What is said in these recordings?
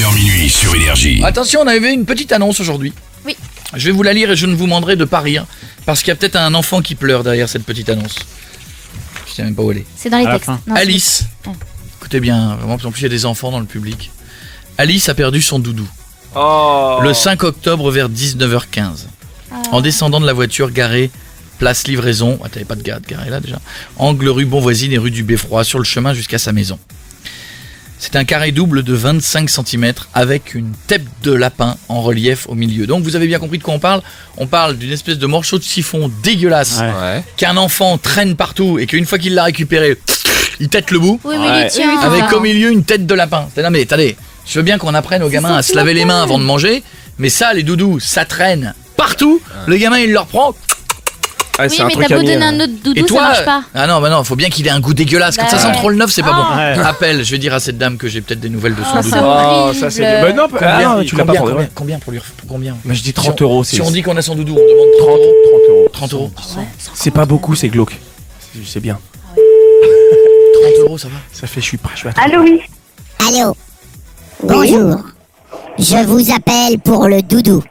21h minuit sur Énergie. Attention, on avait une petite annonce aujourd'hui. Oui. Je vais vous la lire et je ne vous demanderai de pas rire, parce qu'il y a peut-être un enfant qui pleure derrière cette petite annonce. Je sais même pas où elle est. C'est dans les textes. Non, Alice, écoutez bien, vraiment, en plus il y a des enfants dans le public. Alice a perdu son doudou. Le 5 octobre vers 19h15. En descendant de la voiture garée place livraison, t'avais pas de garé là déjà, angle rue Bonvoisine et rue du Beffroi, sur le chemin jusqu'à sa maison. C'est un carré double de 25 cm avec une tête de lapin en relief au milieu. Donc vous avez bien compris de quoi on parle. On parle d'une espèce de morceau de chiffon dégueulasse qu'un enfant traîne partout et qu'une fois qu'il l'a récupéré, il tête le bout. Oui, mais il tient. Avec au milieu une tête de lapin. Non mais attendez, je veux bien qu'on apprenne aux gamins à se laver les mains avant de manger, mais ça, les doudous, ça traîne partout. Le gamin, il le reprend. Oui, mais t'as beau donner un autre doudou, ça marche pas. Ah non, bah non, faut bien qu'il ait un goût dégueulasse. Quand ça sent trop le neuf, c'est pas bon. Appelle, je vais dire à cette dame que j'ai peut-être des nouvelles de son doudou. Ça c'est Mais non, tu l'as pas pour vrai. Combien pour lui combien? Mais je dis 30 euros. Si on dit qu'on a son doudou, on demande 30 euros. 30 euros. C'est pas beaucoup, c'est glauque. C'est bien. 30 euros, ça va. Ça fait, je suis prêt, je vais attendre. Allô, oui. Allô. Bonjour. Je vous appelle pour le doudou.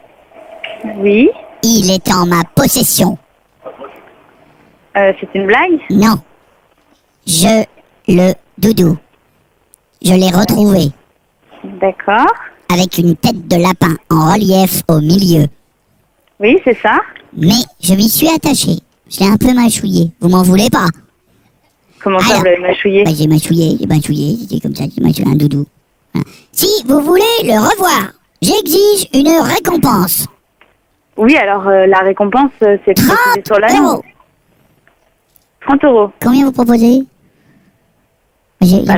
Oui. Il est en ma possession. C'est une blague? Non. Le doudou. Je l'ai retrouvé. D'accord. Avec une tête de lapin en relief au milieu. Oui, c'est ça. Mais je m'y suis attaché. Je l'ai un peu mâchouillé. Vous m'en voulez pas? Comment ça, Alors, vous l'avez mâchouillé? J'ai mâchouillé. C'était comme ça, j'ai mâchouillé un doudou. Voilà. Si vous voulez le revoir, j'exige une récompense. Oui, alors la récompense, c'est précisé 30 sur l'annonce. euros. 30 euros. Combien vous proposez? Il y a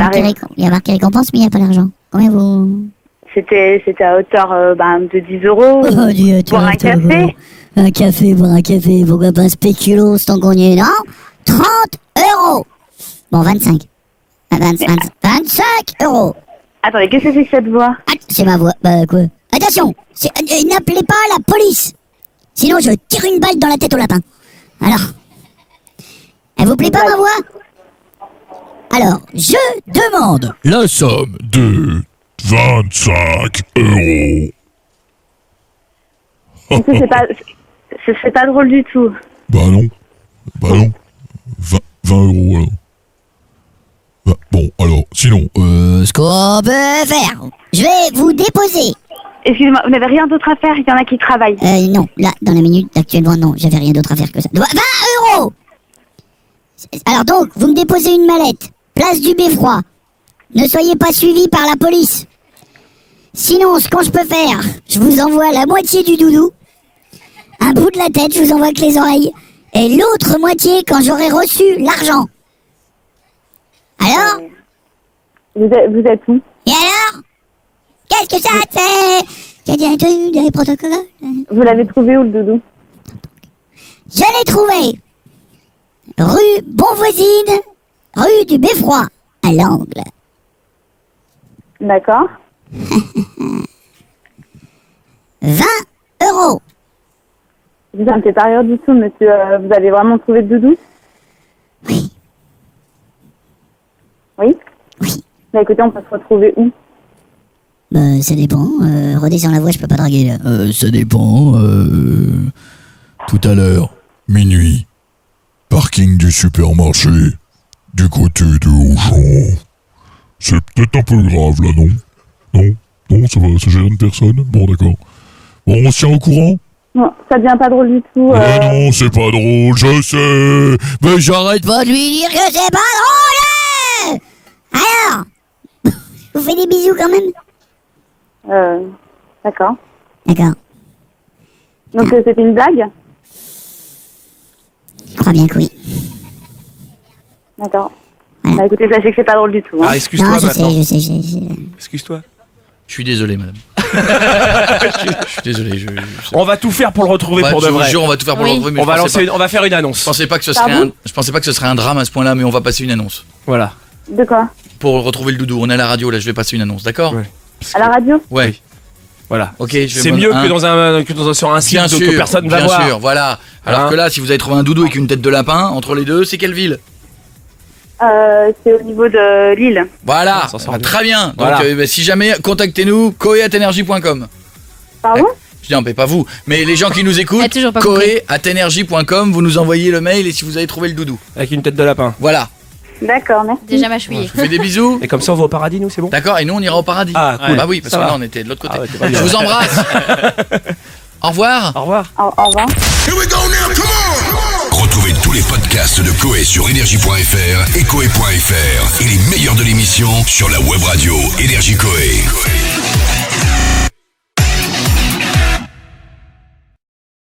marqué récompense, mais il n'y a pas d'argent. Combien vous... C'était à hauteur de 10 euros. Pour un café. Un café, pour un café. Pourquoi pas spéculoos tant qu'on y est, non? 30 euros. Bon, 25. 25 euros. Attendez, qu'est-ce que c'est que cette voix? Ah, c'est ma voix. Bah, quoi? Attention, n'appelez pas la police. Sinon, je tire une balle dans la tête au lapin. Alors, elle vous plaît pas, ma voix? Alors, je demande La somme de 25 euros. C'est pas drôle du tout. Bah non. 20 euros alors. Bah, bon, alors, sinon, ce qu'on peut faire. Je vais vous déposer. Excusez-moi, vous n'avez rien d'autre à faire? Il y en a qui travaillent. Non, là, dans la minute actuellement, non, j'avais rien d'autre à faire que ça. 20 euros. Alors donc, vous me déposez une mallette, place du Beffroi. Ne soyez pas suivis par la police. Sinon, ce que je peux faire, je vous envoie la moitié du doudou, un bout de la tête, je vous envoie que les oreilles, et l'autre moitié quand j'aurai reçu l'argent. Alors? Vous êtes où? Et alors? Qu'est-ce que ça te fait? Il y a des protocoles. Vous l'avez trouvé où, le doudou? Je l'ai trouvé. Rue Bonvoisine, rue du Beffroi, à l'angle. D'accord. 20 euros. Ça me fait pas rire du tout, monsieur. Vous avez vraiment trouvé le doudou? Oui. Oui? Oui. Bah écoutez, on peut se retrouver où? Ça dépend. Redescends la voie, je peux pas draguer là. ça dépend. Tout à l'heure, minuit, parking du supermarché, du côté de Auchan. C'est peut-être un peu grave là, non? Non, ça va, ça gêne personne? Bon, d'accord. Bon, on se tient au courant? Non, ça devient pas drôle du tout. Mais non, c'est pas drôle, je sais. Mais j'arrête Pas de lui dire que c'est pas drôle. Alors, je vous fais des bisous quand même. D'accord. D'accord. Donc c'était une blague? Je crois bien que oui. D'accord. Voilà. Bah écoutez, sachez que c'est pas drôle du tout. Hein. Ah, excuse-toi Non, je maintenant. sais. Excuse-toi. Je suis désolé, madame. Je suis désolé. On va tout faire pour le retrouver pour de je vous vrai. jure, on va tout faire pour le retrouver. Mais On va faire une annonce. Je pensais pas que ce serait un drame à ce point-là, mais on va passer une annonce. Voilà. De quoi? Pour retrouver le doudou, on est à la radio, là, je vais passer une annonce, d'accord? Ouais. À la radio? Ouais. Voilà. Ok, C'est mieux que sur un site bien sûr, que personne va voir. Bien sûr, voilà. Alors que là, si vous avez trouvé un doudou avec une tête de lapin, entre les deux, c'est quelle ville? C'est au niveau de Lille. Voilà, très bien. Donc si jamais, contactez-nous, koé@energie.com. Pardon ? Non, mais pas vous, mais les gens qui nous écoutent, koé@energie.com, vous nous envoyez le mail et si vous avez trouvé le doudou. Avec une tête de lapin. Voilà. D'accord, merci. Déjà mâchouillé. Je vous fais des bisous. Et comme ça on va au paradis, nous, c'est bon ? D'accord, et nous on ira au paradis. Ah, cool. Bah oui, parce que là on était de l'autre côté. Je vous embrasse. Au revoir. Au revoir. Au revoir. Retrouvez tous les podcasts de Koé sur énergie.fr et koé.fr et les meilleurs de l'émission sur la web radio Énergie Koé.